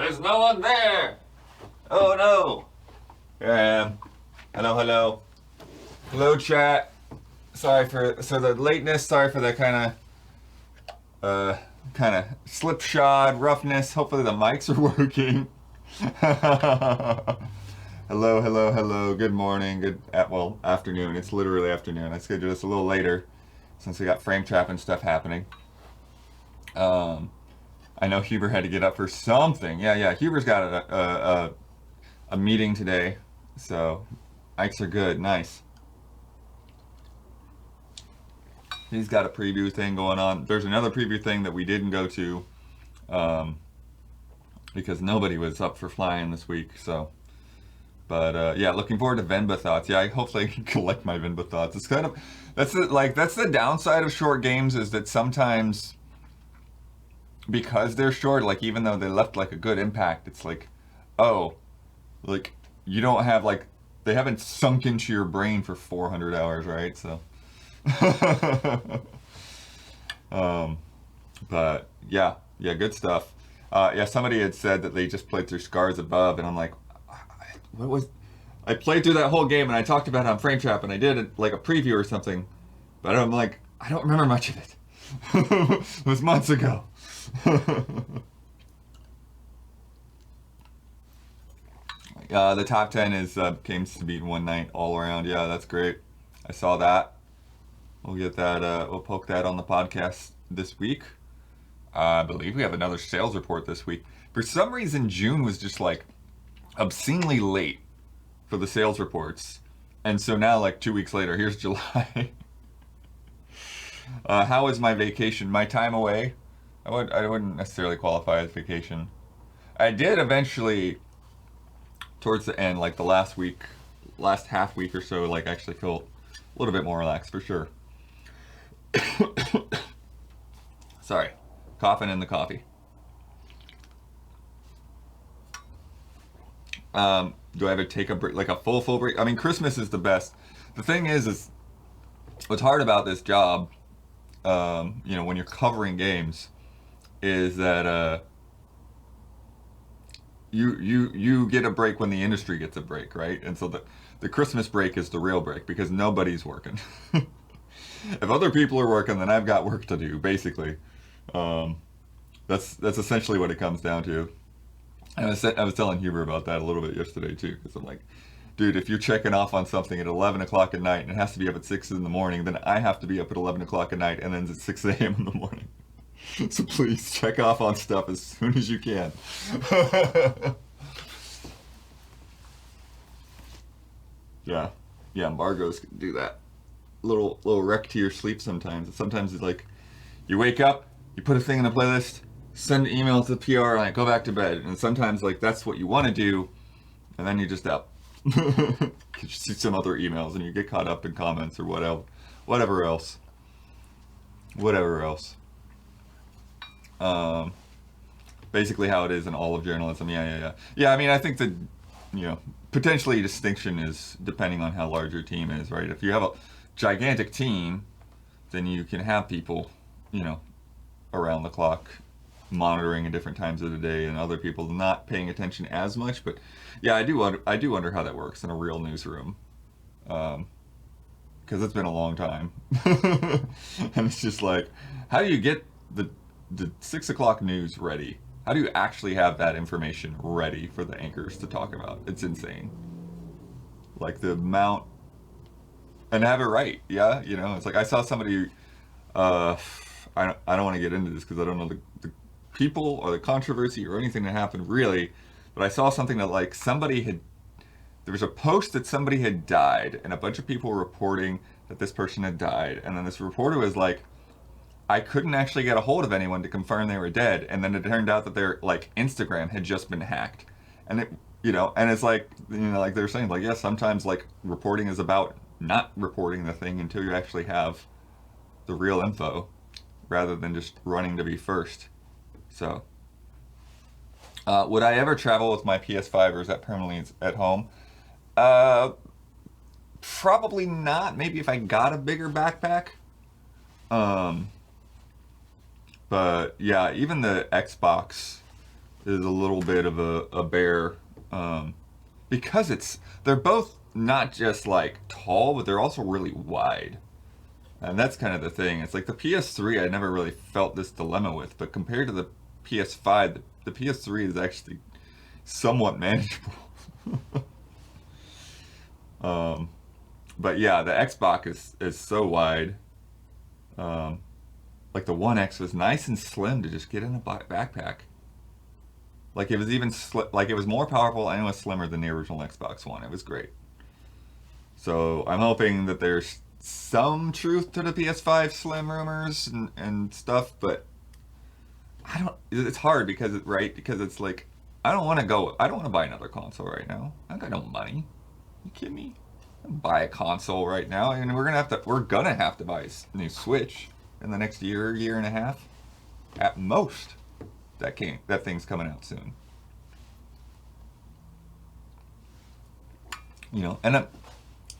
There's no one there. Oh no. Here I am. Hello, hello. Hello, chat. Sorry for the lateness. Sorry for that kind of slipshod roughness. Hopefully the mics are working. Hello, hello, hello. Good morning. Good well afternoon. It's literally afternoon. I scheduled this a little later since we got frame trap and stuff happening. I know Huber had to get up for something. Yeah. Huber's got a meeting today, so mics are good. Nice. He's got a preview thing going on. There's another preview thing that we didn't go to because nobody was up for flying this week. So, but yeah, looking forward to Venba thoughts. Yeah, hopefully I can collect my Venba thoughts. It's kind of that's the downside of short games is that sometimes because they're short, like even though they left like a good impact, it's like, oh, like you don't have like they haven't sunk into your brain for 400 hours, right? So. But yeah, good stuff. Yeah, somebody had said that they just played through Scars Above, and I'm like, I played through that whole game, and I talked about it on Frame Trap, and I did like a preview or something, but I'm like, I don't remember much of it. It was months ago. The top 10 is games to beat in one night all around. Yeah, that's great. I saw that. We'll get that. We'll poke that on the podcast this week. I believe we have another sales report this week. For some reason, June was just like obscenely late for the sales reports, and so now, like 2 weeks later, here's July. How was my vacation? My time away? I wouldn't necessarily qualify as vacation. I did eventually, towards the end, like the last half week or so, like actually feel a little bit more relaxed for sure. Sorry, coughing in the coffee. Do I ever take a break, like a full break? I mean, Christmas is the best. The thing is what's hard about this job, when you're covering games, is that you get a break when the industry gets a break, right? And so the Christmas break is the real break because nobody's working. If other people are working, then I've got work to do, basically. That's essentially what it comes down to. And I was telling Huber about that a little bit yesterday, too, because I'm like, dude, if you're checking off on something at 11 o'clock at night and it has to be up at 6 in the morning, then I have to be up at 11 o'clock at night and then at 6 a.m. in the morning. So please check off on stuff as soon as you can. Yeah, embargoes can do that. Little wreck to your sleep sometimes. Sometimes it's like you wake up, you put a thing in a playlist, send an email to the PR, and like go back to bed. And sometimes like that's what you want to do, and then you just up. You see some other emails and you get caught up in comments or whatever else. Basically how it is in all of journalism. Yeah. I mean, I think that potentially distinction is depending on how large your team is, right? If you have a gigantic team, then you can have people, around the clock monitoring at different times of the day, and other people not paying attention as much. But yeah, I do wonder how that works in a real newsroom, because it's been a long time, and it's just like, how do you get the 6 o'clock news ready? How do you actually have that information ready for the anchors to talk about? It's insane. Like the amount. And have it right, yeah. It's like I saw somebody. I don't want to get into this because I don't know the people or the controversy or anything that happened really, but I saw something that like there was a post that somebody had died, and a bunch of people were reporting that this person had died, and then this reporter was like, I couldn't actually get a hold of anyone to confirm they were dead, and then it turned out that their like Instagram had just been hacked, and it and it's like like they're saying like yeah, sometimes like reporting is about not reporting the thing until you actually have the real info rather than just running to be first. So would I ever travel with my PS5 or is that permanently at home? Probably not. Maybe if I got a bigger backpack. But yeah, even the Xbox is a little bit of a bear, because they're both not just like tall, but they're also really wide. And that's kind of the thing. It's like the PS3, I never really felt this dilemma with, but compared to the PS5, the PS3 is actually somewhat manageable. um, but yeah, the Xbox is so wide. Like the One X was nice and slim to just get in a backpack. Like it was even like it was more powerful and it was slimmer than the original Xbox One. It was great. So I'm hoping that there's some truth to the PS5 Slim rumors and stuff, but I don't. It's hard because because it's like I don't want to buy another console right now. I got no money. You kidding me? Buy a console right now, and we're gonna have to buy a new Switch in the next year and a half, at most. That thing's coming out soon. And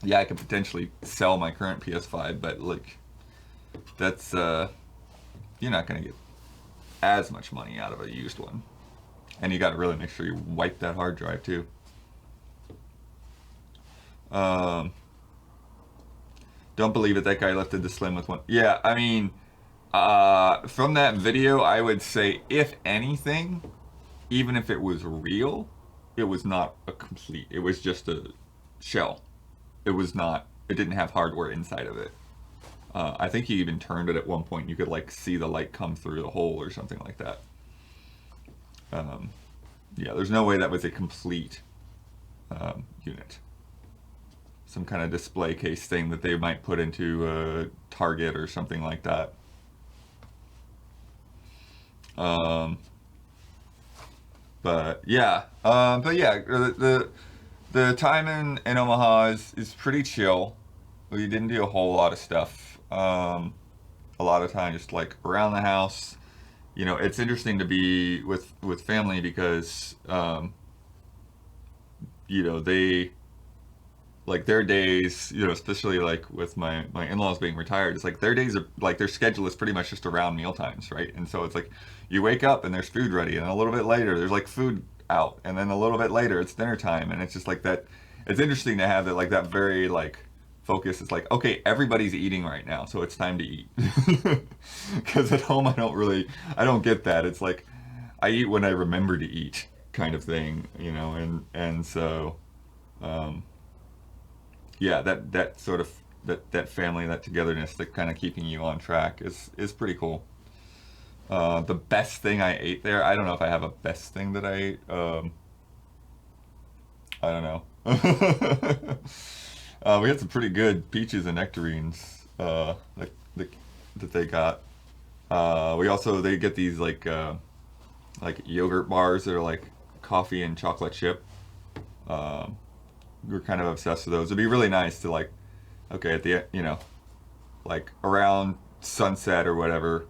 yeah, I could potentially sell my current PS5, but like that's you're not gonna get as much money out of a used one, and you got to really make sure you wipe that hard drive too. Don't believe it. That guy lifted the Slim with one. Yeah, I mean, from that video, I would say, if anything, even if it was real, it was not a complete. It was just a shell. It was not. It didn't have hardware inside of it. I think he even turned it at one point. You could like see the light come through the hole or something like that. Yeah, there's no way that was a complete unit. Some kind of display case thing that they might put into a Target or something like that. But yeah, the time in Omaha is pretty chill. We didn't do a whole lot of stuff. A lot of time just like around the house. It's interesting to be with family because they like their days, especially like with my in-laws being retired, it's like their days are like their schedule is pretty much just around meal times, right? And so it's like you wake up and there's food ready, and a little bit later there's like food out, and then a little bit later it's dinner time, and it's just like that. It's interesting to have that like that very like focus. It's like, okay, everybody's eating right now, so it's time to eat. Because at home I don't get that. It's like I eat when I remember to eat, kind of thing, and so. Yeah, that sort of that family, that togetherness, that kind of keeping you on track is pretty cool. The best thing I ate there, I don't know if I have a best thing that I ate. I don't know. We had some pretty good peaches and nectarines that they got. They get these like yogurt bars that are like coffee and chocolate chip. We're kind of obsessed with those. It'd be really nice to like, okay, at the like around sunset or whatever,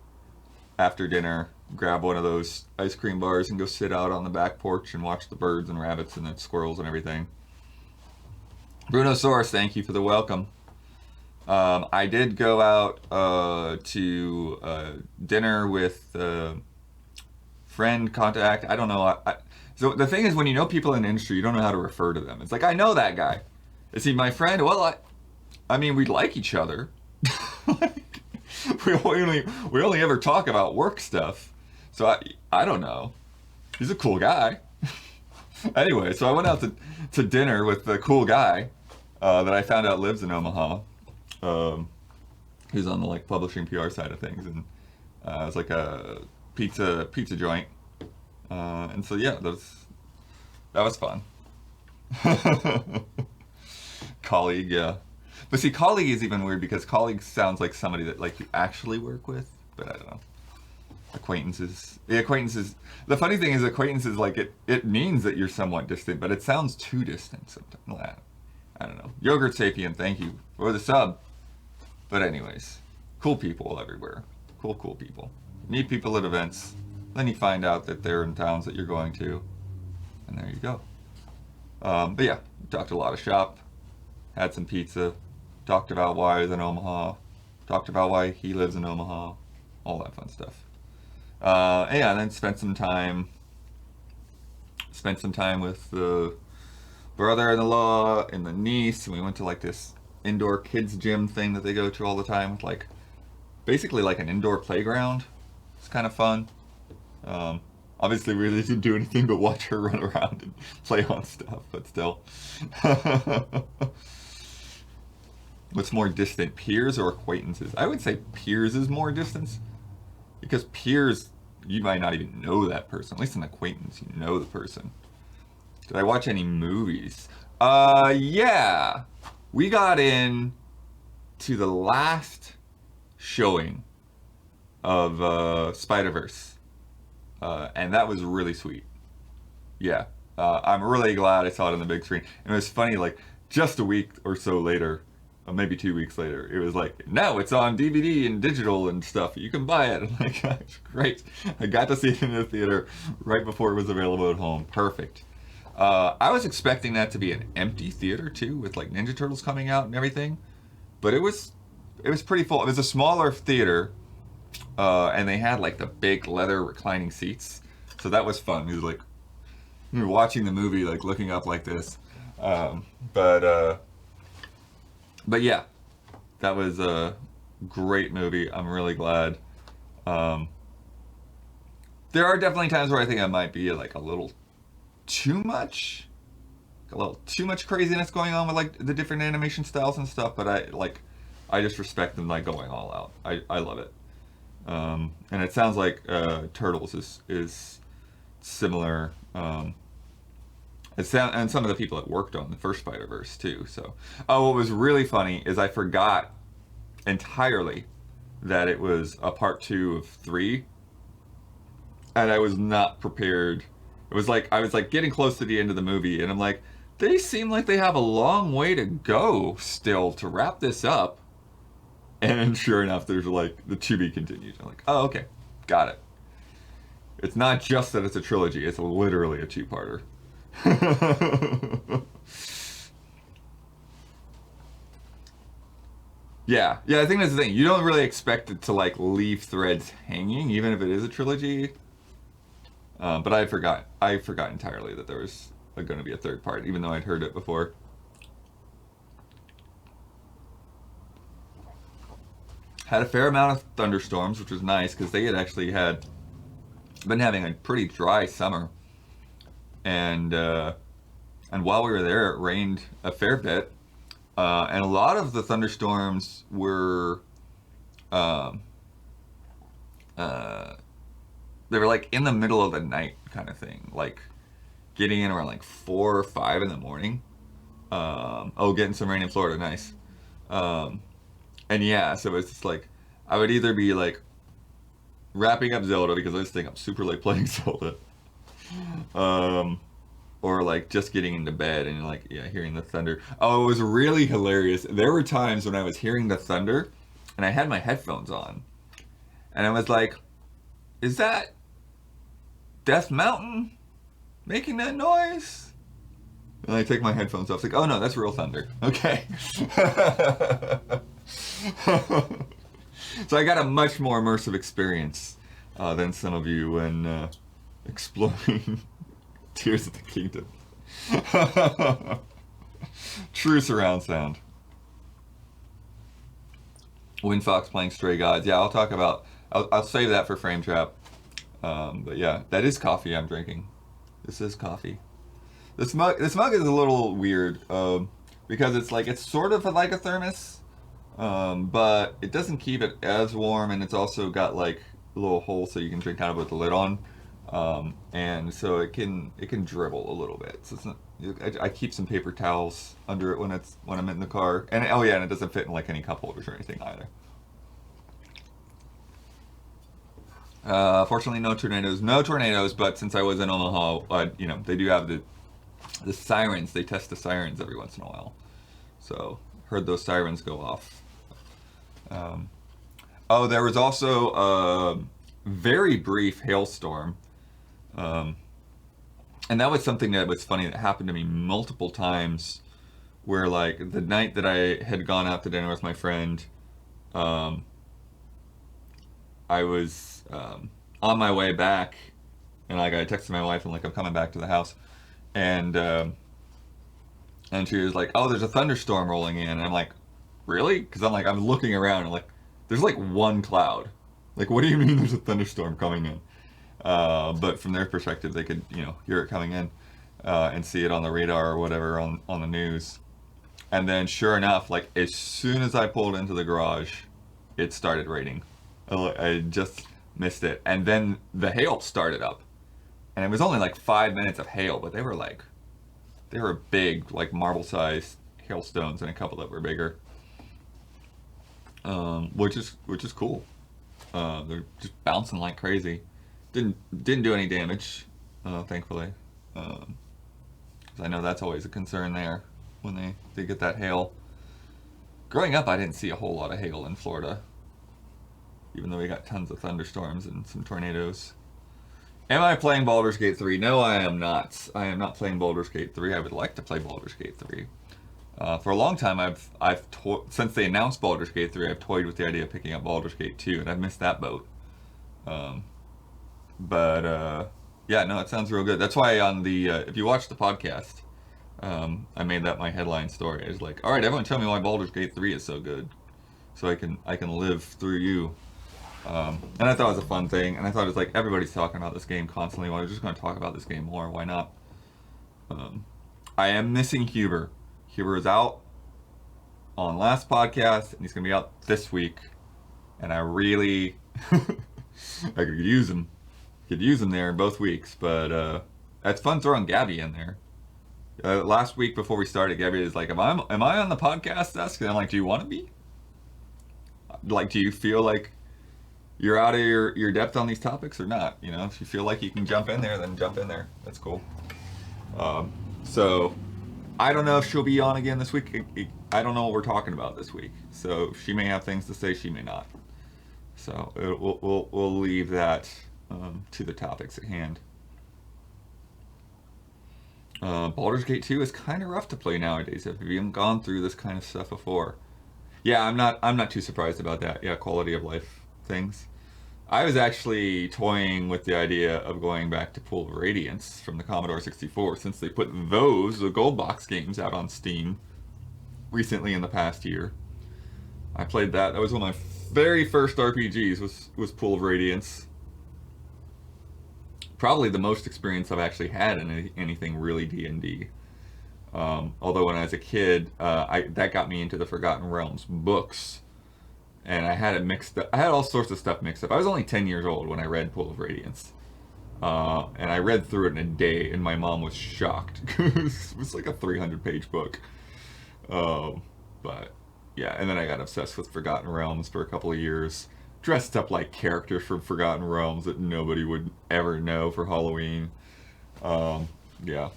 after dinner, grab one of those ice cream bars and go sit out on the back porch and watch the birds and rabbits and the squirrels and everything. Brunosaurus, thank you for the welcome. I did go out to dinner with friend contact. I don't know. So the thing is, when you know people in the industry, you don't know how to refer to them. It's like, I know that guy. Is he my friend? Well, I mean, we like each other. we only ever talk about work stuff. So I don't know. He's a cool guy. Anyway, so I went out to dinner with the cool guy that I found out lives in Omaha. He's on the like publishing PR side of things, and it's like a pizza joint. And so yeah, that was fun. Colleague, yeah. But see, colleague is even weird because colleague sounds like somebody that like you actually work with, but I don't know. Acquaintances. The acquaintances. The funny thing is, acquaintances, like it means that you're somewhat distant, but it sounds too distant sometimes. I don't know. Yogurt Sapien, thank you for the sub. But anyways, cool people everywhere. Cool people. Meet people at events. Then you find out that they're in towns that you're going to, and there you go. But yeah, talked a lot of shop, had some pizza, talked about why he's in Omaha, talked about why he lives in Omaha, all that fun stuff. And then spent some time spent some time with the brother-in-law and the niece, and we went to like this indoor kids gym thing that they go to all the time with like basically like an indoor playground. It's kind of fun. Obviously, we really didn't do anything but watch her run around and play on stuff, but still. What's more distant, peers or acquaintances? I would say peers is more distance, because peers, you might not even know that person. At least an acquaintance, you know the person. Did I watch any movies? Yeah. We got in to the last showing of Spider-Verse, and that was really sweet. Yeah, I'm really glad I saw it on the big screen. And it was funny, like just a week or so later, or maybe 2 weeks later, it was like, now it's on DVD and digital and stuff. You can buy it. I'm like, gosh, great! I got to see it in the theater right before it was available at home. Perfect. I was expecting that to be an empty theater too, with like Ninja Turtles coming out and everything, but it was pretty full. It was a smaller theater, and they had like the big leather reclining seats, so that was fun. It was like we were watching the movie, like looking up like this, but yeah, that was a great movie. I'm really glad. There are definitely times where I think I might be like a little too much craziness going on with like the different animation styles and stuff, but I just respect them like going all out. I love it. And it sounds like Turtles is similar. And some of the people that worked on the first Spider-Verse too. So, what was really funny is I forgot entirely that it was a part 2 of 3, and I was not prepared. It was like I was like getting close to the end of the movie, and I'm like, they seem like they have a long way to go still to wrap this up. And sure enough, there's like the to be continued. I'm like, oh, okay, got it. It's not just that it's a trilogy; it's literally a 2-parter. Yeah, I think that's the thing. You don't really expect it to like leave threads hanging, even if it is a trilogy. But I forgot entirely that there was going to be a third part, even though I'd heard it before. Had a fair amount of thunderstorms, which was nice because they had actually been having a pretty dry summer, and while we were there, it rained a fair bit, and a lot of the thunderstorms were they were like in the middle of the night kind of thing, like getting in around like 4 or 5 in the morning. Getting some rain in Florida, nice. And yeah, so it's just like I would either be like wrapping up Zelda because I just think I'm super late playing Zelda, or like just getting into bed and like hearing the thunder. Oh, it was really hilarious. There were times when I was hearing the thunder, and I had my headphones on, and I was like, "Is that Death Mountain making that noise?" And I take my headphones off. It's like, oh no, that's real thunder. Okay. So I got a much more immersive experience than some of you when exploring Tears of the Kingdom. True surround sound. Windfox playing Stray Gods. Yeah, I'll save that for Frame Trap. But yeah, that is coffee I'm drinking. This is coffee. This mug is a little weird because it's sort of like a thermos, but it doesn't keep it as warm, and it's also got like a little hole so you can drink out of it with the lid on, and so it can dribble a little bit. So it's not. I keep some paper towels under it when I'm in the car, and and it doesn't fit in like any cup holders or anything either. Fortunately, no tornadoes. But since I was in Omaha, they do have the sirens. They test the sirens every once in a while, so heard those sirens go off. There was also a very brief hailstorm, and that was something that was funny that happened to me multiple times. Where like the night that I had gone out to dinner with my friend, I was on my way back, And like I texted my wife and like I'm coming back to the house, and she was like, "Oh, there's a thunderstorm rolling in." And I'm like, "Really?" Because I'm looking around and like there's like one cloud. Like, what do you mean there's a thunderstorm coming in? But from their perspective, they could hear it coming in and see it on the radar or whatever on the news. And then sure enough, like as soon as I pulled into the garage, it started raining. I just missed it, and then the hail started up, and it was only like 5 minutes of hail, but they were big, like marble-sized hailstones, and a couple that were bigger, which is cool. They're just bouncing like crazy. Didn't do any damage, thankfully. 'Cause I know that's always a concern there when they get that hail. Growing up, I didn't see a whole lot of hail in Florida, even though we got tons of thunderstorms and some tornadoes. Am I playing Baldur's Gate 3? No, I am not. I am not playing Baldur's Gate 3. I would like to play Baldur's Gate 3. For a long time, since they announced Baldur's Gate 3, I've toyed with the idea of picking up Baldur's Gate 2, and I've missed that boat. Um, but yeah, no, it sounds real good. That's why on the if you watch the podcast, I made that my headline story. I was like, all right, everyone, tell me why Baldur's Gate 3 is so good, so I can live through you. And I thought it was a fun thing, and I thought it was like everybody's talking about this game constantly. Well, we're just going to talk about this game more. Why not? I am missing Huber. Huber is out on last podcast, and he's going to be out this week. And I really, I could use him. Could use him there in both weeks, but it's fun throwing Gabby in there. Last week before we started, Gabby was like, "Am I on the podcast desk?" And I'm like, "Do you want to be? Like, do you feel like you're out of your depth on these topics or not? If you feel like you can jump in there, then jump in there. That's cool." So I don't know if she'll be on again this week. I don't know what we're talking about this week. So she may have things to say, she may not. So we'll leave that to the topics at hand. Baldur's Gate 2 is kind of rough to play nowadays if you haven't gone through this kind of stuff before. Yeah, I'm not too surprised about that. Yeah, quality of life things. I was actually toying with the idea of going back to Pool of Radiance from the Commodore 64 since they put the gold box games out on Steam recently in the past year. I played that. That was one of my very first RPGs was Pool of Radiance. Probably the most experience I've actually had in anything really D&D. Although when I was a kid, that got me into the Forgotten Realms books. And I had it mixed up. I had all sorts of stuff mixed up. I was only 10 years old when I read Pool of Radiance. And I read through it in a day, and my mom was shocked. It was like a 300-page book. But, yeah, and then I got obsessed with Forgotten Realms for a couple of years. Dressed up like characters from Forgotten Realms that nobody would ever know for Halloween. Yeah.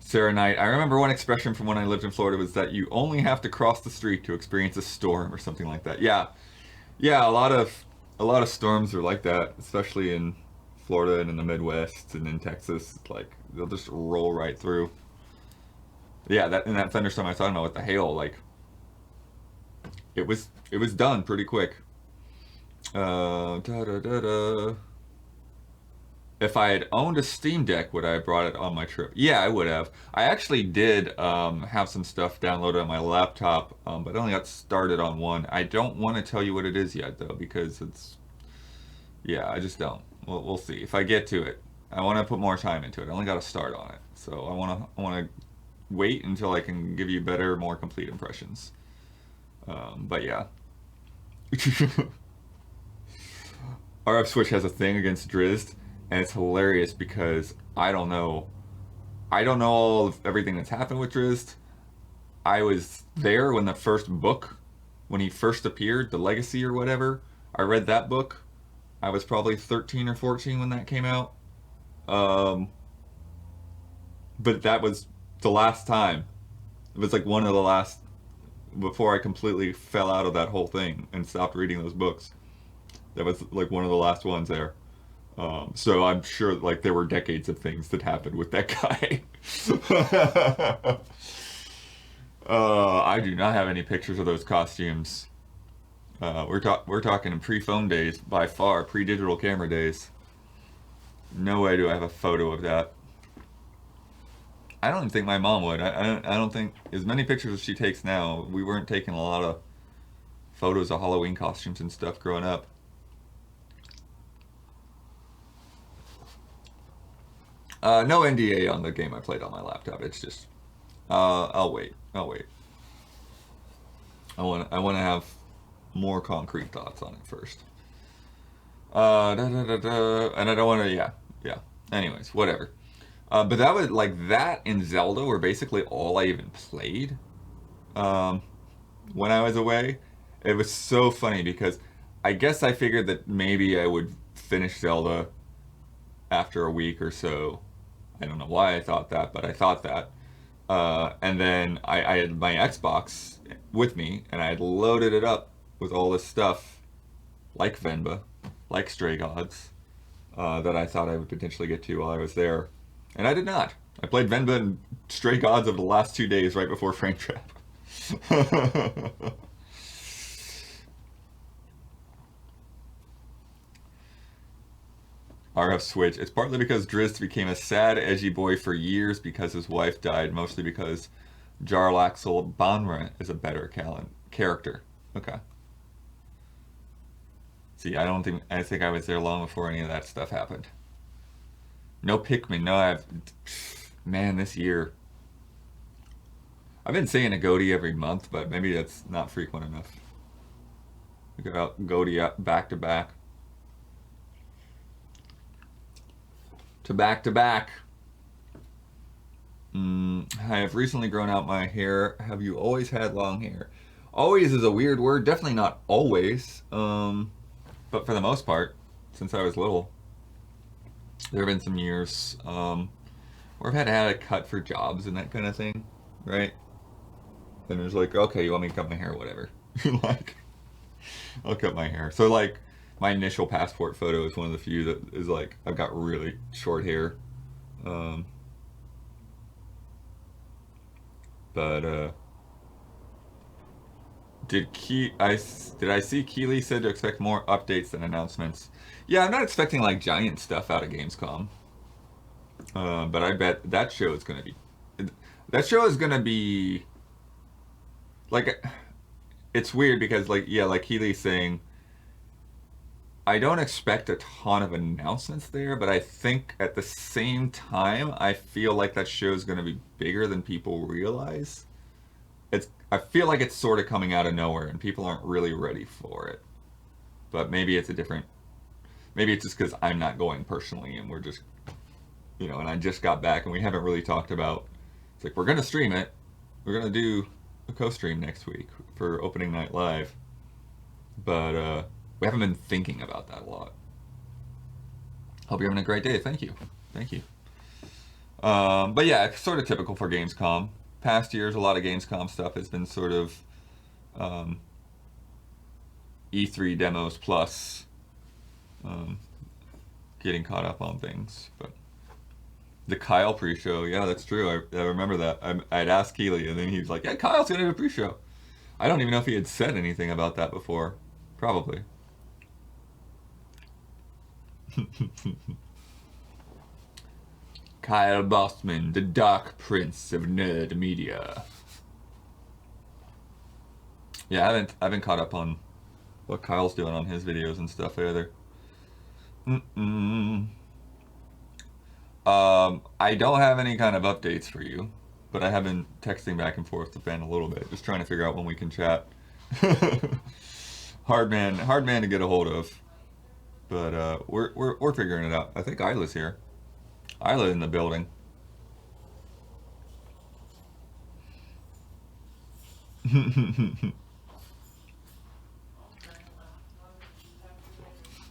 Sarah Knight, I remember one expression from when I lived in Florida was that you only have to cross the street to experience a storm or something like that. Yeah, a lot of storms are like that, especially in Florida and in the Midwest and in Texas. Like they'll just roll right through. Yeah, that thunderstorm I was talking about with the hail, like it was done pretty quick. If I had owned a Steam Deck, would I have brought it on my trip? Yeah, I would have. I actually did have some stuff downloaded on my laptop, but I only got started on one. I don't want to tell you what it is yet, though, because yeah, I just don't. We'll see. If I get to it, I want to put more time into it. I only got to start on it, so I want to wait until I can give you better, more complete impressions. But yeah. RF Switch has a thing against Drizzt. And it's hilarious because I don't know all of everything that's happened with Drizzt. I was there when when he first appeared, The Legacy or whatever. I read that book. I was probably 13 or 14 when that came out. But that was the last time. It was like one of the last, before I completely fell out of that whole thing and stopped reading those books. That was like one of the last ones there. So I'm sure like there were decades of things that happened with that guy. I do not have any pictures of those costumes. We're talking in pre-phone days by far, pre-digital camera days. No way do I have a photo of that. I don't even think my mom would. I don't think as many pictures as she takes now. We weren't taking a lot of photos of Halloween costumes and stuff growing up. No NDA on the game I played on my laptop. It's just, I'll wait. I'll wait. I want to have more concrete thoughts on it first. And I don't want to. Yeah. Anyways, whatever. But that was like that and Zelda were basically all I even played when I was away. It was so funny because I guess I figured that maybe I would finish Zelda after a week or so. I don't know why I thought that, but I thought that. And then I had my Xbox with me, and I had loaded it up with all this stuff, like Venba, like Stray Gods, that I thought I would potentially get to while I was there. And I did not. I played Venba and Stray Gods over the last 2 days right before Frame Trap. RF Switch. It's partly because Drizzt became a sad, edgy boy for years because his wife died, mostly because Jarlaxle Banra is a better character. Okay. See, I think I was there long before any of that stuff happened. No Pikmin. No, man, this year. I've been saying a Goaty every month, but maybe that's not frequent enough. We got Goaty back to back. Back to back. I have recently grown out my hair. Have you always had long hair? Always is a weird word. Definitely not always. But for the most part, since I was little, there have been some years where I've had to have a cut for jobs and that kind of thing, right? And it was like, okay, you want me to cut my hair, whatever. Like, I'll cut my hair. So like, my initial passport photo is one of the few that is like, I've got really short hair. Did I see Keeley said to expect more updates than announcements? Yeah, I'm not expecting like giant stuff out of Gamescom. But I bet that show is gonna be like, it's weird because like, yeah, like Keeley's saying, I don't expect a ton of announcements there, but I think at the same time, I feel like that show is going to be bigger than people realize. I feel like it's sort of coming out of nowhere, and people aren't really ready for it. But maybe it's maybe it's just because I'm not going personally, and we're just, and I just got back, and we haven't really talked about. It's like we're going to stream it. We're going to do a co-stream next week for opening night live, but we haven't been thinking about that a lot. Hope you're having a great day. Thank you. But yeah, it's sort of typical for Gamescom. Past years, a lot of Gamescom stuff has been sort of E3 demos plus getting caught up on things. But the Kyle pre-show, yeah, that's true. I remember that. I'd asked Keeley, and then he was like, yeah, Kyle's going to do a pre-show. I don't even know if he had said anything about that before. Probably. Kyle Bossman, the Dark Prince of Nerd Media. Yeah, I haven't caught up on what Kyle's doing on his videos and stuff either. I don't have any kind of updates for you, but I have been texting back and forth to Ben a little bit, just trying to figure out when we can chat. Hard man to get a hold of. But we're figuring it out. I think Isla's here. Isla in the building.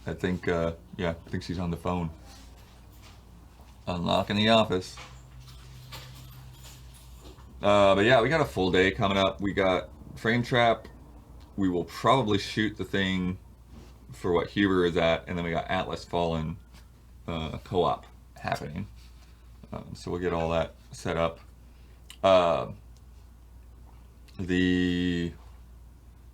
I think she's on the phone. Unlocking the office. But yeah, we got a full day coming up. We got Frame Trap. We will probably shoot the thing for what Huber is at, and then we got Atlas Fallen co-op happening. So we'll get all that set up. The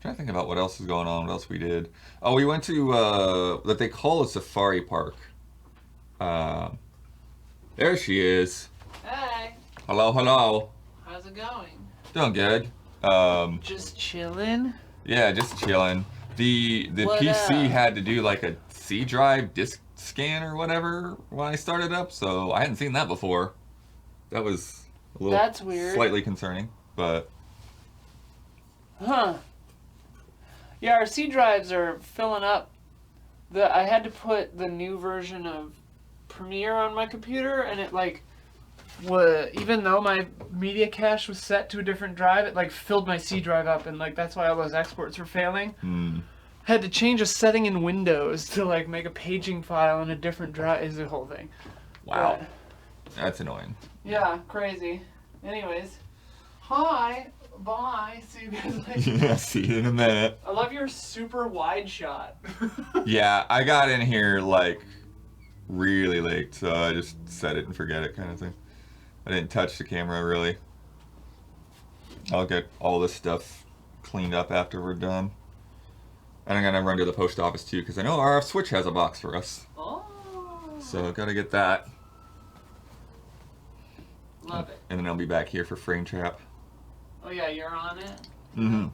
trying to think about what else is going on, what else we did. Oh, we went to what they call a safari park. Uh, there she is. Hey. Hello, hello. How's it going? Doing good. Just chilling. Yeah, just chilling. The What PC up? had to do like a C drive disk scan or whatever when I started up, so I hadn't seen that before. That was a little That's weird. slightly concerning, but Huh. Yeah, our C drives are filling up. I had to put the new version of Premiere on my computer, and it like even though my media cache was set to a different drive, it like filled my C drive up, and like that's why all those exports were failing. Had to change a setting in Windows to like make a paging file in a different drive. Is the whole thing. wow, But, that's annoying. yeah, crazy. Anyways, hi, bye. See you guys later. Yeah, see you in a minute. I love your super wide shot. Yeah, I got in here like really late, so I just set it and forget it kind of thing. I didn't touch the camera really. I'll get all this stuff cleaned up after we're done. And I'm gonna run to the post office too, because I know RF Switch has a box for us. Oh. So gotta get that. Love it. And then I'll be back here for Frame Trap. Oh yeah, you're on it. Mm-hmm.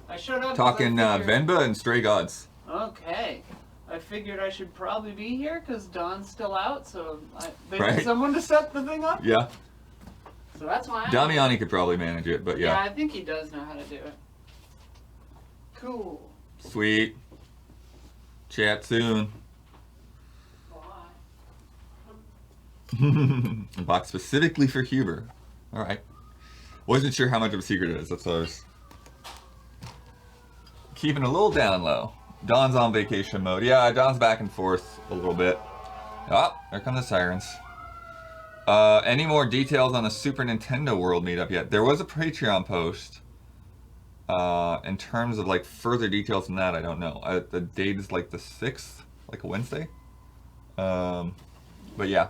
I showed up. 'cause Talking I figured- Venba and Stray Gods. Okay. I figured I should probably be here because Don's still out, so they Right. need someone to set the thing up. Yeah. So that's why. Damiani could probably manage it, but Yeah, yeah. I think he does know how to do it. Cool. Sweet. Chat soon. Bye. A box specifically for Huber. Alright. Wasn't sure how much of a secret it is. That's what I was keeping a little down low. Don's on vacation mode. Yeah, Don's back and forth a little bit. Oh, there come the sirens. Any more details on the Super Nintendo World meetup yet? There was a Patreon post. In terms of like further details than that, I don't know. The date is like the 6th, like a Wednesday. But yeah.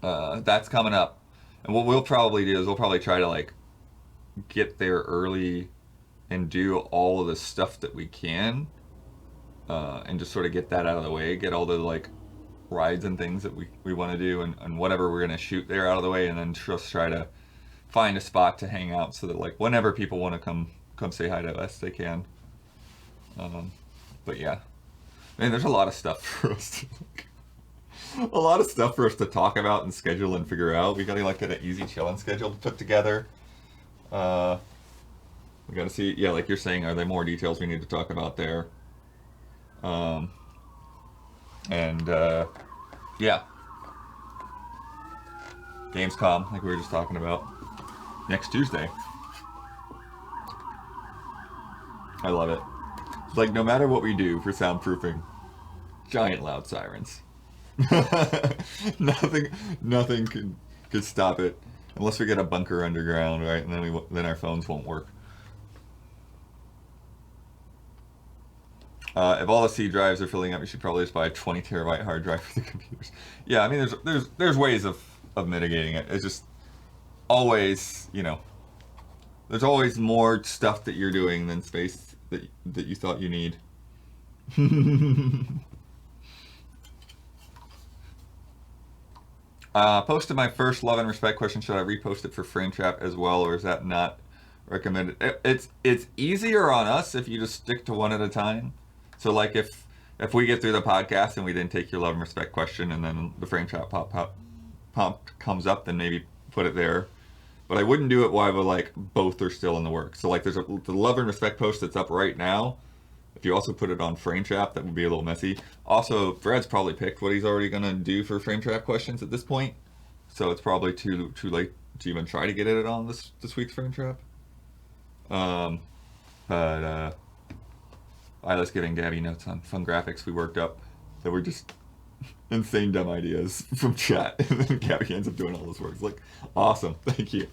That's coming up. And what we'll probably do is we'll probably try to like get there early and do all of the stuff that we can, and just sort of get that out of the way, get all the like rides and things that we want to do and whatever we're going to shoot there out of the way, and then just try to find a spot to hang out so that like whenever people want to come say hi to us, they can. But yeah, man, there's a lot of stuff for us to a lot of stuff for us to talk about and schedule and figure out. We gotta like get an easy chilling schedule to put together. We gotta see, yeah, like you're saying, are there more details we need to talk about there? Yeah. Gamescom, like we were just talking about, next Tuesday. I love it. It's like no matter what we do for soundproofing, giant loud sirens. nothing could stop it unless we get a bunker underground, right? And then our phones won't work. If all the C drives are filling up, you should probably just buy a 20 terabyte hard drive for the computers. Yeah, I mean, there's ways of mitigating it. It's just always, there's always more stuff that you're doing than space that you thought you need. Posted my first love and respect question. Should I repost it for Frame Trap as well, or is that not recommended? It's easier on us if you just stick to one at a time. So like if we get through the podcast and we didn't take your love and respect question, and then the Frame Trap pop comes up, then maybe put it there. But I wouldn't do it while like both are still in the works. So like there's the love and respect post that's up right now. If you also put it on Frame Trap, that would be a little messy. Also, Brad's probably picked what he's already gonna do for Frame Trap questions at this point, so it's probably too late to even try to get it on this week's Frame Trap. Isla's giving Gabby notes on fun graphics we worked up that were just insane dumb ideas from chat, and then Gabby ends up doing all this work. It's like, awesome, thank you.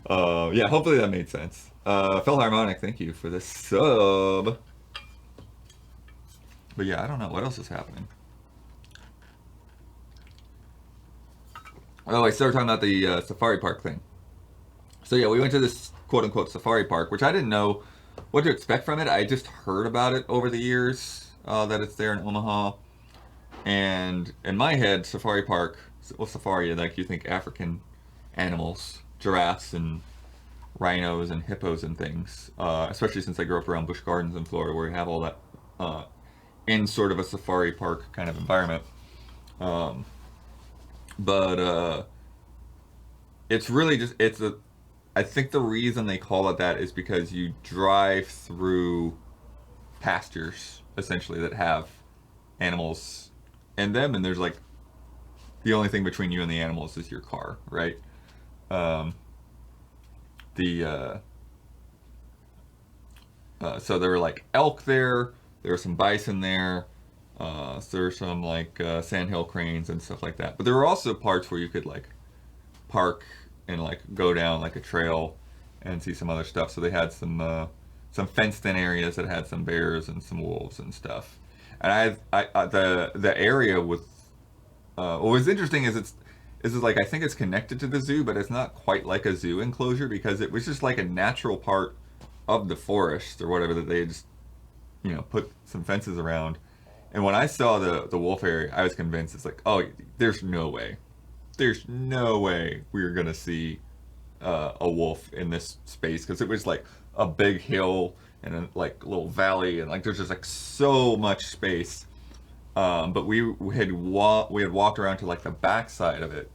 Yeah, hopefully that made sense. Philharmonic, thank you for the sub. But yeah, I don't know what else is happening. Oh, I started talking about the safari park thing. So yeah, we went to this quote unquote safari park, which I didn't know what to expect from it. I just heard about it over the years, that it's there in Omaha. And in my head, safari park, well, safari, like you think African animals, giraffes and rhinos and hippos and things. Especially since I grew up around Busch Gardens in Florida, where you have all that in sort of a safari park kind of environment. Um, but it's really just it's a. I think the reason they call it that is because you drive through pastures essentially that have animals in them, and there's like the only thing between you and the animals is your car, right? Um, the So there were like elk there. There were some bison there. So there were some like sandhill cranes and stuff like that. But there were also parts where you could like park and like go down like a trail and see some other stuff. So they had some fenced-in areas that had some bears and some wolves and stuff. And the area with what was interesting is it's like I think it's connected to the zoo, but it's not quite like a zoo enclosure because it was just like a natural part of the forest or whatever that they just put some fences around. And when I saw the wolf area, I was convinced it's like, oh, there's no way we were gonna see a wolf in this space because it was like a big hill and a like little valley and like there's just like so much space. But we had walked around to like the back side of it,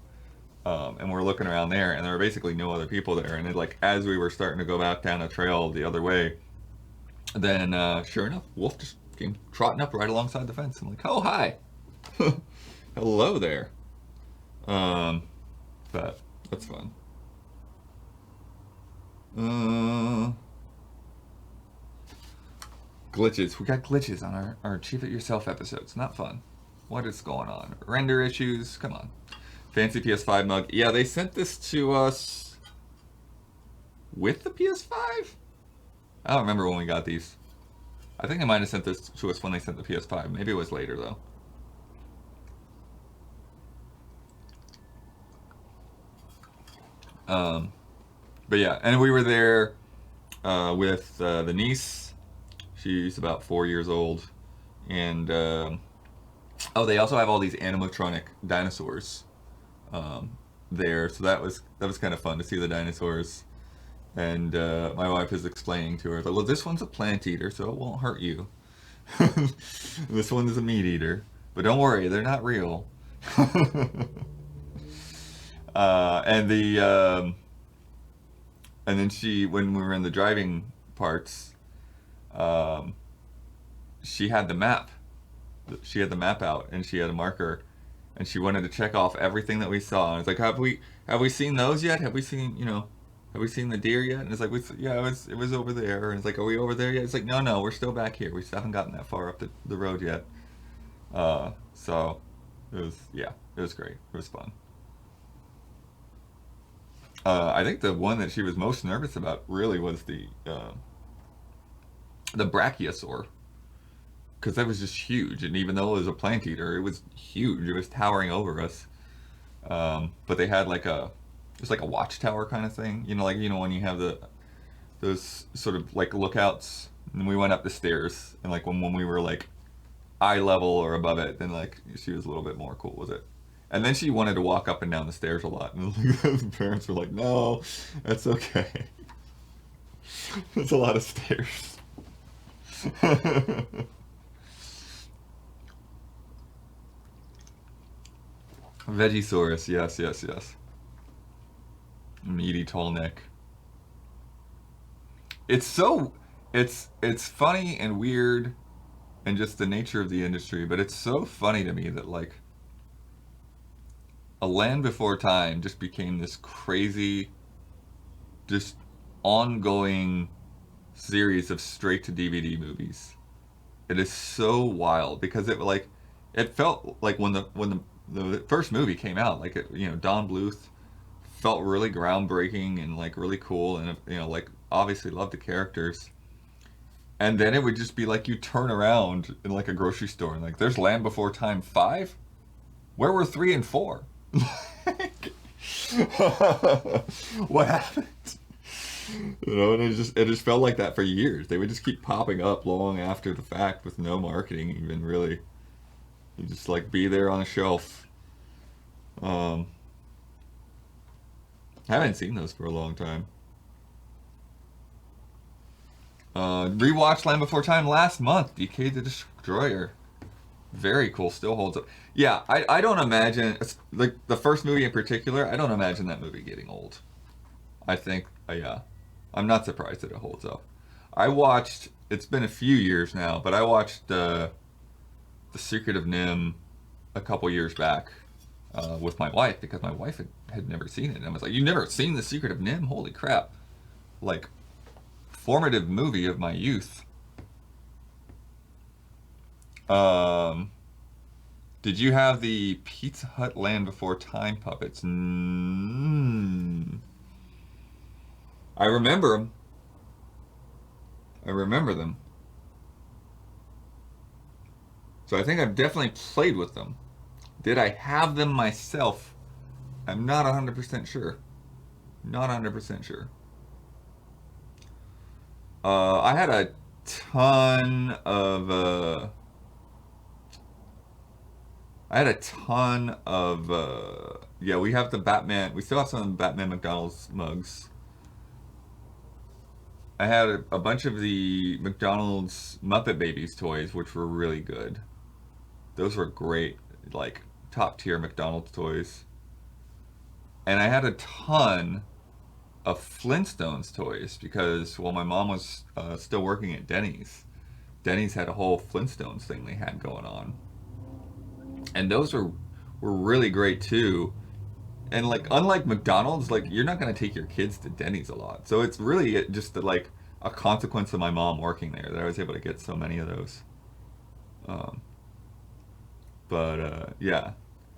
and we're looking around there, and there were basically no other people there. And like as we were starting to go back down a trail the other way, then sure enough, wolf just came trotting up right alongside the fence. I'm like, oh hi, hello there. But that's fun. Glitches. We got glitches on our Achieve It Yourself episodes. Not fun. What is going on? Render issues? Come on. Fancy PS5 mug. Yeah, they sent this to us with the PS5? I don't remember when we got these. I think they might have sent this to us when they sent the PS5. Maybe it was later, though. But yeah, and we were there with the niece. She's about 4 years old, and oh, they also have all these animatronic dinosaurs there. So that was kind of fun to see the dinosaurs. And my wife is explaining to her, like, well, this one's a plant eater, so it won't hurt you. This one is a meat eater, but don't worry, they're not real. And then when we were in the driving parts, she had the map. She had the map out, and she had a marker, and she wanted to check off everything that we saw. And it's like, have we seen those yet? Have we seen the deer yet? And it's like, yeah, it was over there. And it's like, are we over there yet? It's like, no, we're still back here. We still haven't gotten that far up the road yet. So it was great. It was fun. I think the one that she was most nervous about really was the brachiosaur, because that was just huge, and even though it was a plant eater, it was huge. It was towering over us. But they had just like a watchtower kind of thing, when you have those sort of like lookouts. And we went up the stairs, and like when we were like eye level or above it, then like she was a little bit more cool with it. And then she wanted to walk up and down the stairs a lot, and the parents were like, "No, that's okay. It's a lot of stairs." Vegisaurus, yes. Meaty tall neck. It's funny and weird, and just the nature of the industry. But it's so funny to me that like A Land Before Time just became this crazy, just ongoing series of straight to DVD movies. It is so wild because it felt like when the first movie came out, like Don Bluth felt really groundbreaking and like really cool, and like obviously loved the characters. And then it would just be like you turn around in like a grocery store and like there's Land Before Time 5? Where were 3 and 4? What happened? You know, and it just felt like that for years. They would just keep popping up long after the fact with no marketing even really. You just like be there on a shelf. Um, I haven't seen those for a long time. Rewatched Land Before Time last month. DK the Destroyer. Very cool. Still holds up. Yeah, I don't imagine, like the first movie in particular, I don't imagine that movie getting old. I think, yeah. I'm not surprised that it holds up. I watched, it's been a few years now, but I watched The Secret of Nim a couple years back with my wife because my wife had never seen it. And I was like, "You've never seen The Secret of Nim? Holy crap." Like, formative movie of my youth. Did you have the Pizza Hut Land Before Time puppets? I remember them. I remember them. So I think I've definitely played with them. Did I have them myself? I'm not 100% sure. Not 100% sure. I had a ton of yeah, we have the Batman, we still have some of the Batman McDonald's mugs. I had a bunch of the McDonald's Muppet Babies toys, which were really good. Those were great, like top tier McDonald's toys. And I had a ton of Flintstones toys because, well, my mom was still working at Denny's. Denny's had a whole Flintstones thing they had going on. And those were really great too. And like unlike McDonald's, like you're not gonna take your kids to Denny's a lot. So it's really just like a consequence of my mom working there that I was able to get so many of those. Um, but yeah,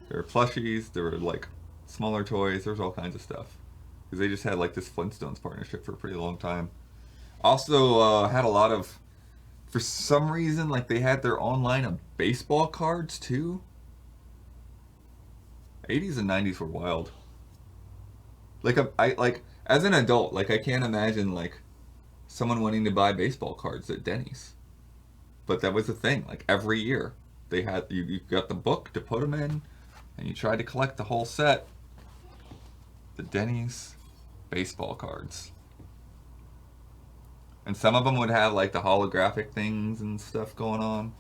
there were plushies, there were like smaller toys, there was all kinds of stuff. Because they just had like this Flintstones partnership for a pretty long time. Also had a lot of, for some reason, like they had their own line of baseball cards too. 80s and 90s were wild. Like I like as an adult, like I can't imagine like someone wanting to buy baseball cards at Denny's. But that was the thing. Like every year, they had you got the book to put them in, and you tried to collect the whole set. The Denny's baseball cards. And some of them would have like the holographic things and stuff going on.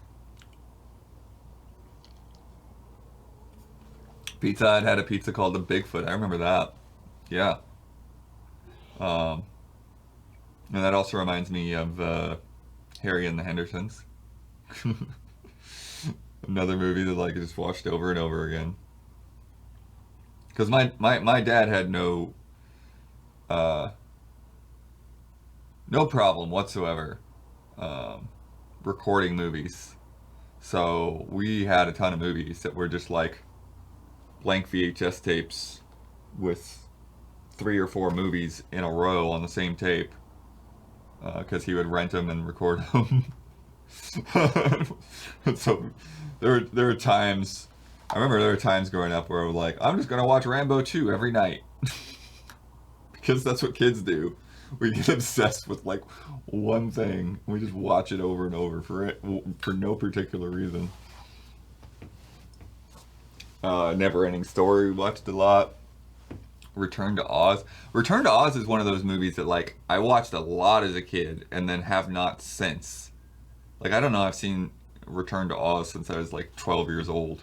Pizza Hut had a pizza called the Bigfoot. I remember that. Yeah. Um, and that also reminds me of Harry and the Hendersons. Another movie that like I just watched over and over again. Because my dad had uh, no problem whatsoever recording movies. So we had a ton of movies that were just like blank VHS tapes with 3 or 4 movies in a row on the same tape because he would rent them and record them. So there were times, I remember there were times growing up where I was like, I'm just gonna watch Rambo 2 every night because that's what kids do. We get obsessed with like one thing. We just watch it over and over for no particular reason. Never Ending Story, we watched a lot. Return to Oz. Return to Oz is one of those movies that like I watched a lot as a kid and then have not since. Like I don't know, I've seen Return to Oz since I was like 12 years old.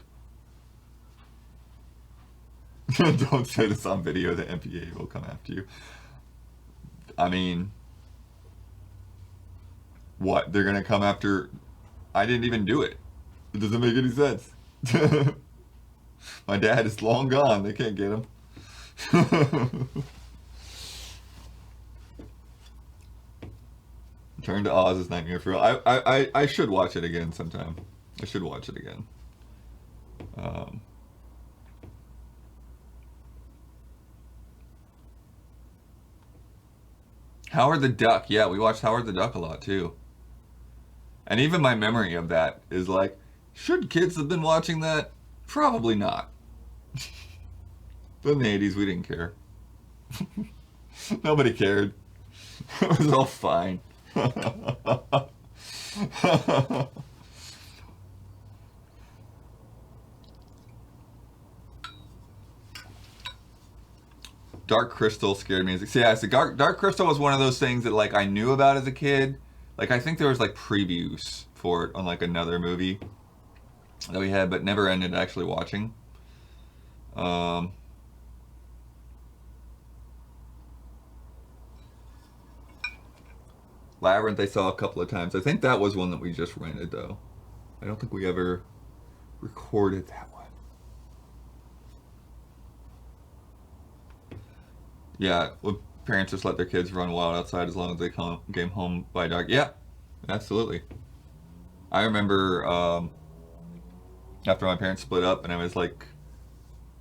Don't say this on video, the MPA will come after you. I mean, what? They're gonna come after, I didn't even do it. It doesn't make any sense. My dad is long gone. They can't get him. Return to Oz is Nightmare for Real. I should watch it again sometime. I should watch it again. Howard the Duck. Yeah, we watched Howard the Duck a lot too. And even my memory of that is like, should kids have been watching that? Probably not. But in the 80s, we didn't care. Nobody cared. It was all fine. Dark Crystal scared me. See, yeah, so Dark Crystal was one of those things that like I knew about as a kid. Like I think there was like previews for it on like another movie that we had, but never ended actually watching. Um, Labyrinth I saw a couple of times. I think that was one that we just rented though. I don't think we ever recorded that one. Yeah, well, parents just let their kids run wild outside as long as they came home by dark. Yeah, absolutely. I remember after my parents split up, and I was like,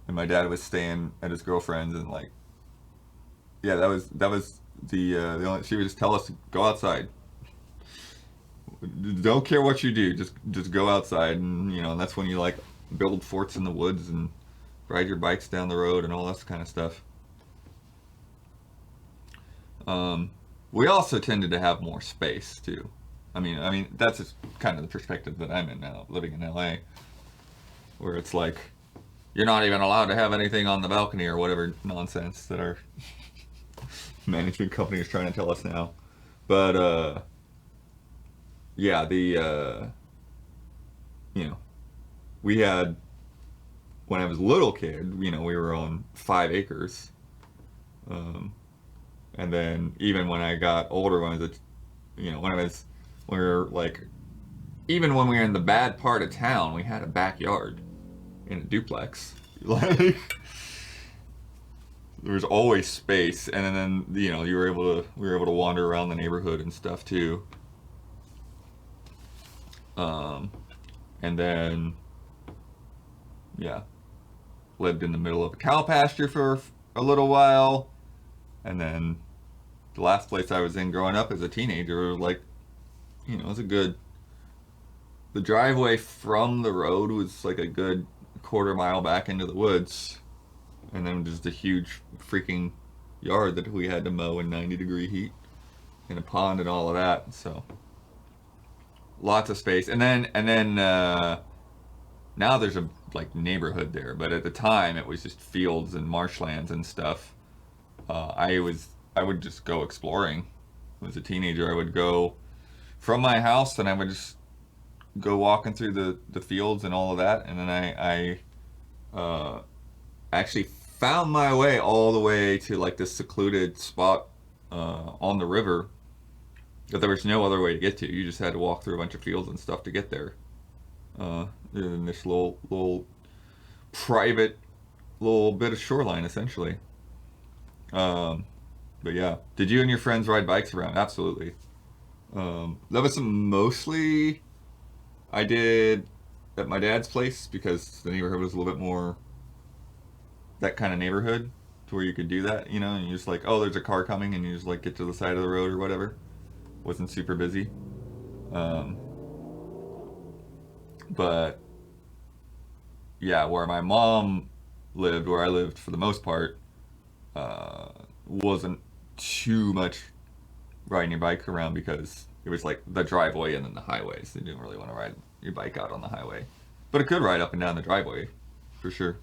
and my dad was staying at his girlfriend's, and like, yeah, that was the only. She would just tell us to go outside. Don't care what you do, just go outside, and and that's when you like build forts in the woods and ride your bikes down the road and all that kind of stuff. We also tended to have more space too. I mean that's just kind of the perspective that I'm in now, living in LA, where it's like you're not even allowed to have anything on the balcony or whatever nonsense that our management company is trying to tell us now. But yeah, the you know we had when I was a little kid, we were on 5 acres. Um, and then even when I got older, when I was, when we were like, even when we were in the bad part of town, we had a backyard in a duplex. Like, there was always space, and then we were able to wander around the neighborhood and stuff too. And then, yeah, lived in the middle of a cow pasture for a little while, and then the last place I was in growing up as a teenager was like, it was a good. The driveway from the road was like a good quarter mile back into the woods, and then just a huge freaking yard that we had to mow in 90-degree heat, and a pond and all of that. So lots of space, and then now there's a like neighborhood there, but at the time it was just fields and marshlands and stuff. I would just go exploring. As a teenager, I would go from my house and I would just go walking through the fields and all of that, and then I actually found my way all the way to like this secluded spot on the river that there was no other way to get to. You just had to walk through a bunch of fields and stuff to get there. In this little private little bit of shoreline, essentially. But yeah, did you and your friends ride bikes around? Absolutely. That was mostly I did at my dad's place because the neighborhood was a little bit more that kind of neighborhood to where you could do that, and you just like, oh, there's a car coming, and you just like get to the side of the road or whatever. Wasn't super busy. But yeah, where my mom lived, where I lived for the most part, wasn't too much riding your bike around because it was like the driveway and then the highway, so you didn't really want to ride your bike out on the highway. But it could ride up and down the driveway, for sure.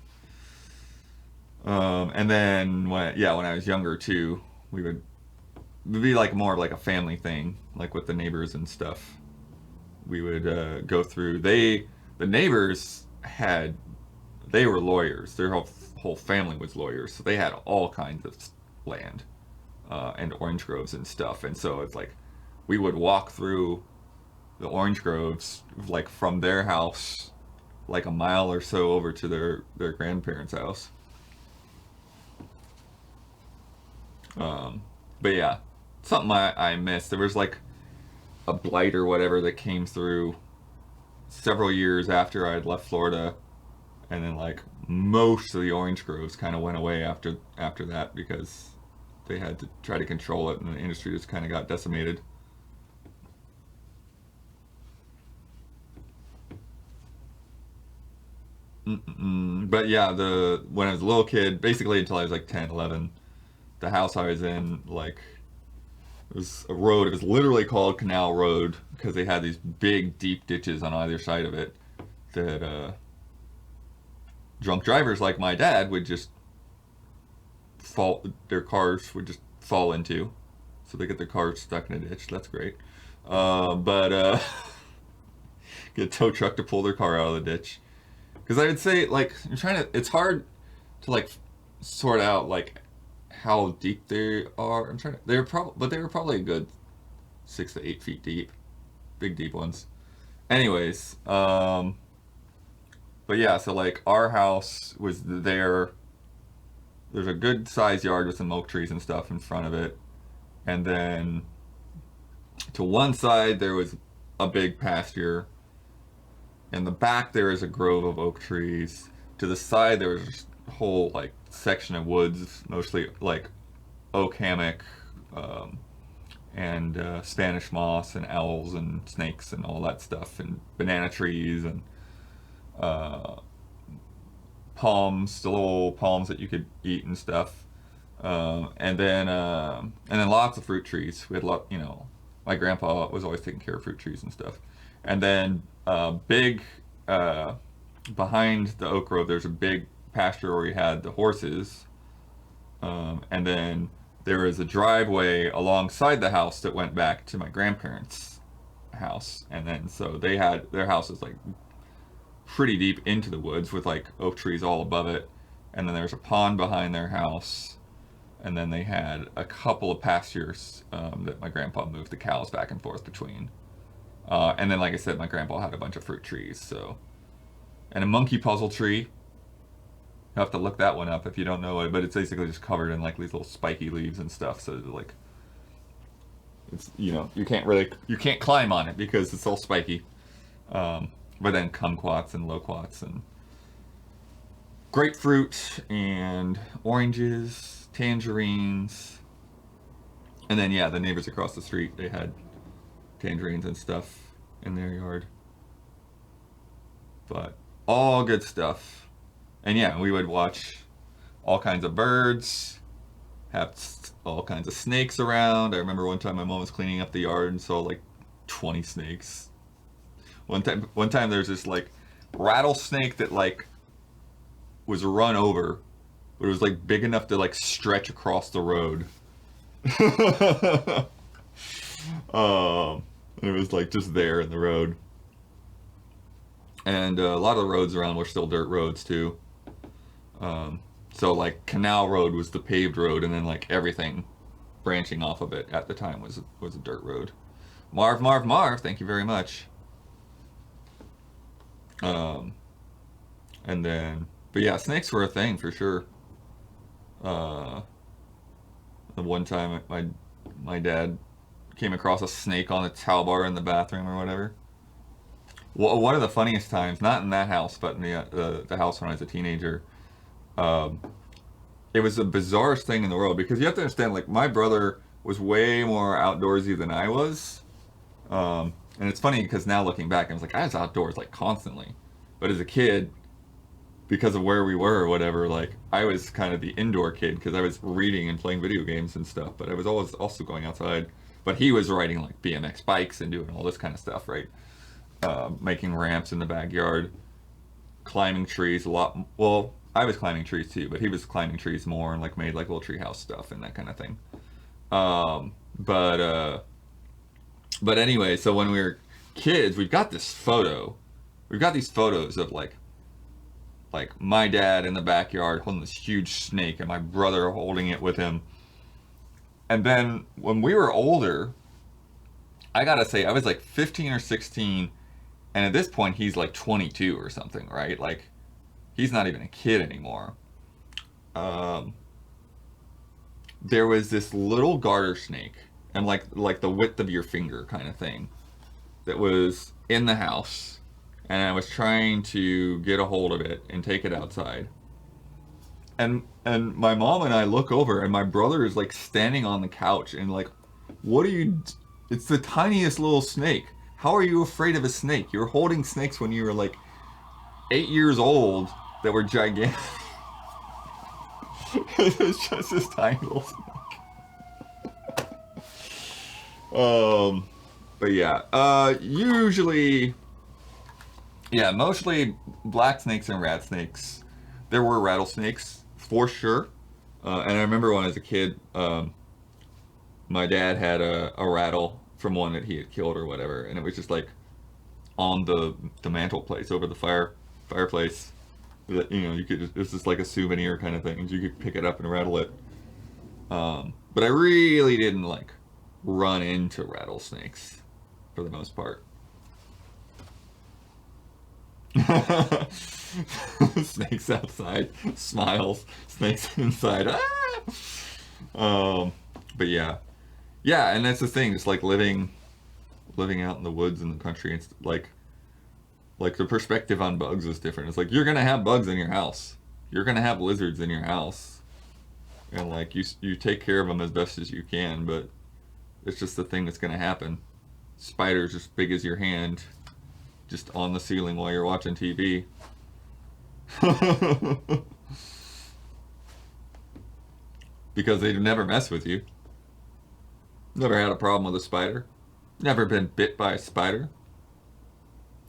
And then when I was younger too, it would be like more of like a family thing, like with the neighbors and stuff. We would go through. The neighbors they were lawyers. Their whole family was lawyers, so they had all kinds of land and orange groves and stuff. And so it's like we would walk through the orange groves like from their house, like a mile or so over to their grandparents' house. But yeah, something I missed. There was like a blight or whatever that came through several years after I had left Florida, and then like most of the orange groves kind of went away after that because they had to try to control it, and the industry just kind of got decimated. But yeah, when I was a little kid, basically until I was like 10, 11, the house I was in, like It was a road. It was literally called Canal Road because they had these big, deep ditches on either side of it that drunk drivers like my dad would just fall. Their cars would just fall into, so they get their cars stuck in a ditch. That's great. But get a tow truck to pull their car out of the ditch. Because I would say, like, you're trying to. It's hard to like sort out like how deep they are. I'm trying to. But they were probably a good 6 to 8 feet deep, big deep ones. Anyways, but yeah, so like our house was there. There's a good sized yard with some oak trees and stuff in front of it, and then to one side there was a big pasture. In the back there is a grove of oak trees. To the side there was a whole like section of woods, mostly like oak hammock, and Spanish moss and owls and snakes and all that stuff, and banana trees and palms, the little palms that you could eat and stuff, and then lots of fruit trees. We had my grandpa was always taking care of fruit trees and stuff, and then big behind the oak grove there's a big pasture where we had the horses, and then there was a driveway alongside the house that went back to my grandparents' house, and then so they had their house was like pretty deep into the woods with like oak trees all above it, and then there's a pond behind their house, and then they had a couple of pastures that my grandpa moved the cows back and forth between, and then like I said, my grandpa had a bunch of fruit trees, so, and a monkey puzzle tree. You have to look that one up if you don't know it, but it's basically just covered in like these little spiky leaves and stuff, so like it's, you can't climb on it because it's all spiky. But then kumquats and loquats and grapefruit and oranges, tangerines, and then yeah, the neighbors across the street, they had tangerines and stuff in their yard. But all good stuff. And yeah, we would watch all kinds of birds, have all kinds of snakes around. I remember one time my mom was cleaning up the yard and saw like 20 snakes. One time there's this like rattlesnake that like was run over, but it was like big enough to like stretch across the road. It was like just there in the road. And a lot of the roads around were still dirt roads too. So like Canal Road was the paved road, and then like everything branching off of it at the time was a dirt road. Marv, thank you very much. And then, but yeah, snakes were a thing for sure. The one time my dad came across a snake on a towel bar in the bathroom or whatever. Well, one of the funniest times, not in that house, but in the house when I was a teenager, it was the bizarrest thing in the world, because you have to understand, like, my brother was way more outdoorsy than I was. And it's funny because now looking back, I was like, I was outdoors like constantly. But as a kid, because of where we were or whatever, like, I was kind of the indoor kid because I was reading and playing video games and stuff, but I was always also going outside. But he was riding like BMX bikes and doing all this kind of stuff, right? Making ramps in the backyard, climbing trees a lot. Well, I was climbing trees too, but he was climbing trees more and like made like little treehouse stuff and that kind of thing. But anyway, so when we were kids, we've got these photos of like my dad in the backyard holding this huge snake and my brother holding it with him. And then when we were older, I gotta say, I was like 15 or 16, and at this point he's like 22 or something, right? Like, he's not even a kid anymore. There was this little garter snake, and like the width of your finger kind of thing, that was in the house, and I was trying to get a hold of it and take it outside. And my mom and I look over, and my brother is like standing on the couch, and like, what are you? It's the tiniest little snake. How are you afraid of a snake? You're holding snakes when you were like 8 years old that were gigantic. It was just this tiny little snake. But yeah, usually, yeah, mostly black snakes and rat snakes. There were rattlesnakes for sure, and I remember when I was a kid, my dad had a rattle from one that he had killed or whatever, and it was just like on the mantelpiece over the fireplace. That, you know, you could it's just like a souvenir kind of thing. You could pick it up and rattle it. But I really didn't like run into rattlesnakes for the most part. Snakes outside, smiles. Snakes inside. Ah! But yeah, yeah, and that's the thing. It's like living out in the woods in the country. It's like the perspective on bugs is different. It's like you're gonna have bugs in your house. You're gonna have lizards in your house, and like you take care of them as best as you can. But it's just the thing that's gonna happen. Spiders as big as your hand, just on the ceiling while you're watching TV. Because they never mess with you. Never had a problem with a spider. Never been bit by a spider.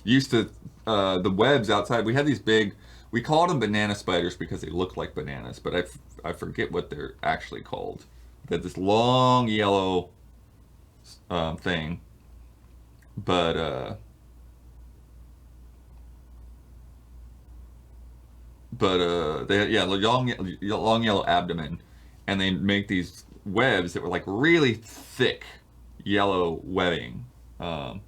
Used to, the webs outside, we had these big, we called them banana spiders because they looked like bananas, but I forget what they're actually called. They had this long yellow thing, but they had, yeah, long yellow abdomen, and they make these webs that were like really thick yellow webbing, and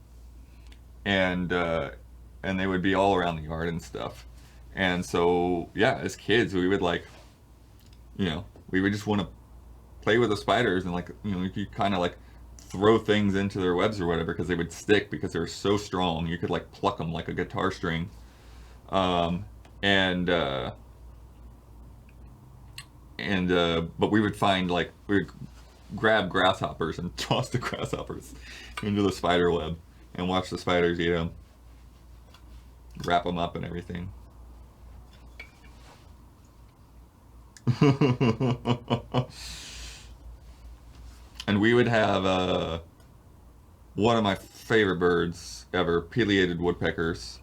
and they would be all around the yard and stuff. And so yeah, as kids we would like, you know, we would just want to play with the spiders, and like, you know, you kind of like throw things into their webs or whatever because they would stick because they were so strong. You could like pluck them like a guitar string. Um, and but we would find like we would grab grasshoppers and toss the grasshoppers into the spider web and watch the spiders eat them, wrap them up and everything. And we would have one of my favorite birds ever, pileated woodpeckers.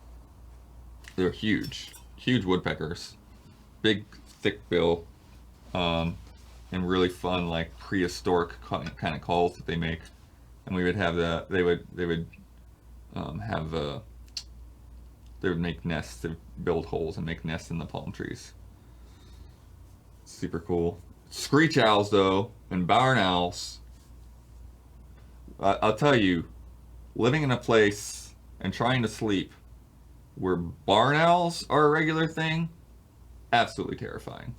They're huge, huge woodpeckers, big, thick bill, and really fun, like prehistoric kind of calls that they make. And we would have that. They would have they would make nests. They would build holes and make nests in the palm trees. Super cool. Screech owls though, and barn owls. I'll tell you, living in a place and trying to sleep where barn owls are a regular thing, absolutely terrifying.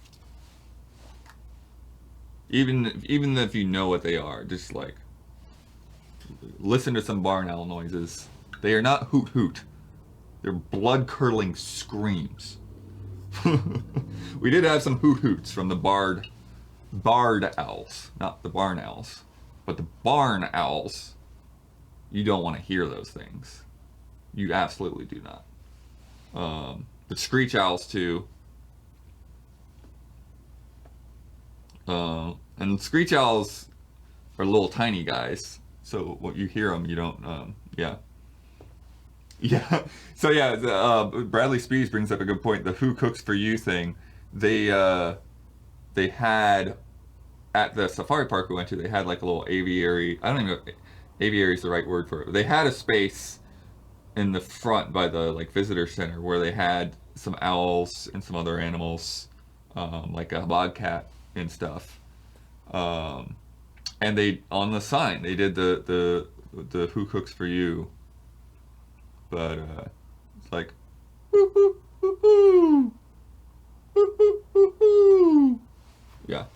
Even if you know what they are, just like listen to some barn owl noises. They are not hoot hoot. They're blood curdling screams. We did have some hoot hoots from the barred owls, not the barn owls, but the barn owls. You don't want to hear those things. You absolutely do not. But screech owls too. And screech owls are little tiny guys, so when you hear them, you don't. Yeah, yeah. So yeah, Bradley Spees brings up a good point. The "Who cooks for you" thing. They had at the safari park we went to. They had like a little aviary. I don't even know if aviary is the right word for it. They had a space in the front by the like visitor center where they had some owls and some other animals, like a bobcat and stuff. And they on the sign they did the "Who cooks for you," but it's like whoo, whoo, whoo, whoo, whoo, whoo, whoo, whoo. Yeah,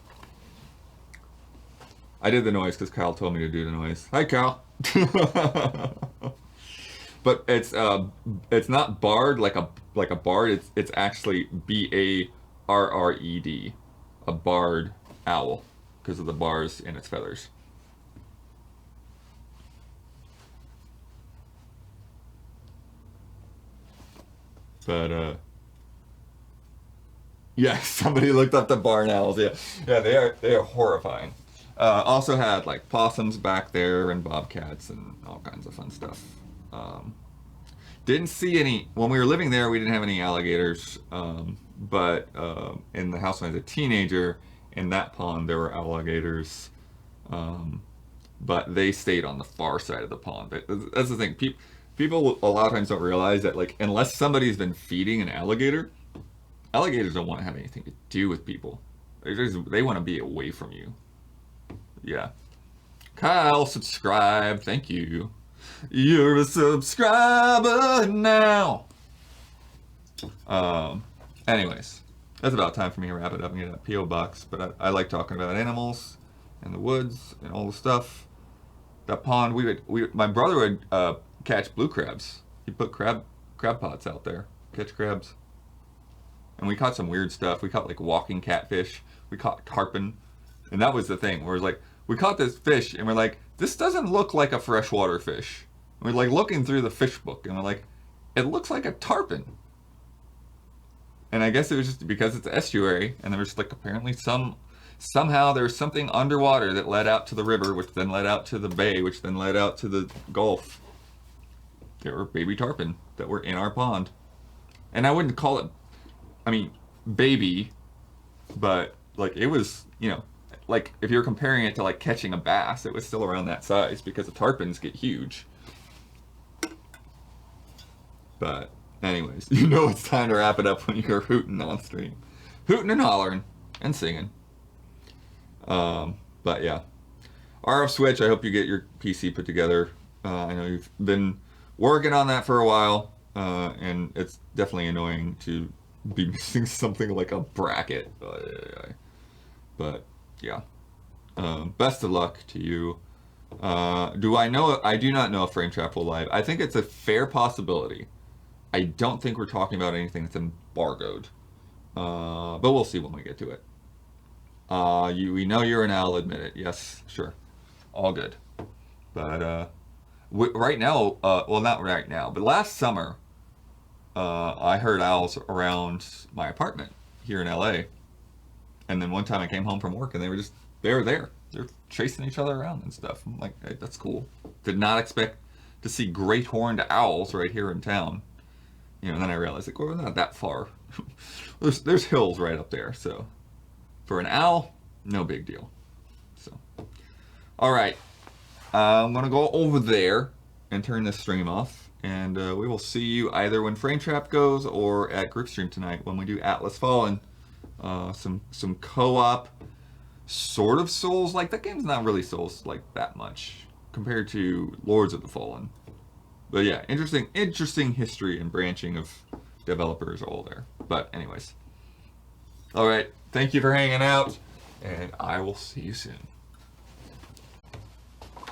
I did the noise because Kyle told me to do the noise. Hi, Kyle. But it's not barred like a bard. It's actually barred, a barred owl, because of the bars in its feathers. But yeah, somebody looked up the barn owls. Yeah, yeah, they are horrifying. Also had like possums back there and bobcats and all kinds of fun stuff. Didn't see any when we were living there. We didn't have any alligators, but in the house when I was a teenager, in that pond there were alligators, but they stayed on the far side of the pond. That's the thing. People a lot of times don't realize that like unless somebody's been feeding an alligator, alligators don't want to have anything to do with people. They want to be away from you. Yeah. Kyle, subscribe. Thank you. You're a subscriber now. Anyways, that's about time for me to wrap it up and get that P.O. box. But I like talking about animals and the woods and all the stuff. That pond, my brother would catch blue crabs. He put crab pots out there, catch crabs. And we caught some weird stuff. We caught like walking catfish. We caught tarpon. And that was the thing, where it's like, we caught this fish and we're like, this doesn't look like a freshwater fish. And we're like looking through the fish book and we're like, it looks like a tarpon. And I guess it was just because it's estuary and there was like apparently somehow there was something underwater that led out to the river, which then led out to the bay, which then led out to the Gulf. There were baby tarpon that were in our pond. And I wouldn't call it, I mean, baby, but like it was, like if you're comparing it to like catching a bass, it was still around that size because the tarpons get huge. But anyways, it's time to wrap it up when you're hooting on stream. Hooting and hollering and singing. But yeah. RF Switch, I hope you get your PC put together. I know you've been working on that for a while, and it's definitely annoying to be missing something like a bracket. But yeah. Best of luck to you. I do not know if Frame Trap will live. I think it's a fair possibility. I don't think we're talking about anything that's embargoed. But we'll see when we get to it. We know you're an owl, admit it. Yes, sure. All good. But right now, well, not right now, but last summer, I heard owls around my apartment here in LA. And then one time I came home from work and they were there. They're chasing each other around and stuff. I'm like, hey, that's cool. Did not expect to see great horned owls right here in town. And then I realized, like, well, we're not that far. there's hills right up there. So for an owl, no big deal. So, all right. I'm going to go over there and turn this stream off. And we will see you either when Frame Trap goes or at Group Stream tonight when we do Atlas Fallen. Some co-op sort of Souls. Like, that game's not really Souls like that much compared to Lords of the Fallen. But yeah, interesting history and branching of developers all there. But anyways. Alright, thank you for hanging out, and I will see you soon.